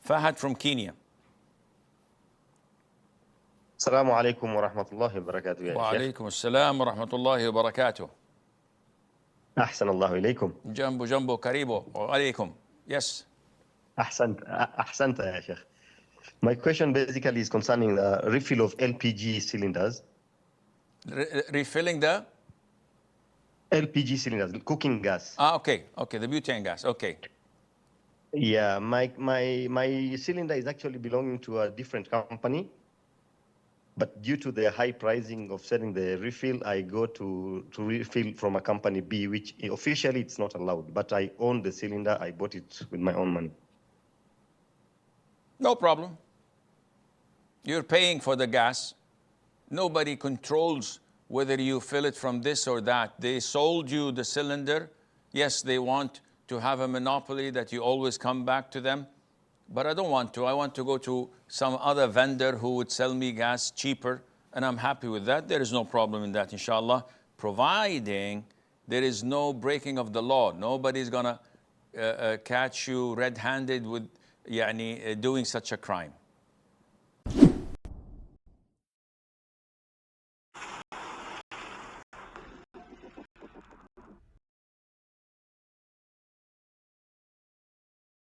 Fahad from Kenya. السلام عليكم ورحمة الله وبركاته يا شيخ. وعليكم السلام ورحمة الله وبركاته. أحسن الله إليكم. جنبو جنبو قريبو وعليكم. Yes. أحسنت يا شيخ. My question basically is concerning the refill of LPG cylinders. Refilling the LPG cylinders, cooking gas. okay, the butane gas. Okay. Yeah, my cylinder is actually belonging to a different company, but due to the high pricing of selling the refill, I go to refill from a company B, which officially it's not allowed, but I own the cylinder. I bought it with my own money. No problem. You're paying for the gas. Nobody controls whether you fill it from this or that. They sold you the cylinder. Yes, they want to have a monopoly that you always come back to them. But I don't want to. I want to go to some other vendor who would sell me gas cheaper, and I'm happy with that. There is no problem in that, inshallah, providing there is no breaking of the law. Nobody's going to catch you red-handed with doing such a crime.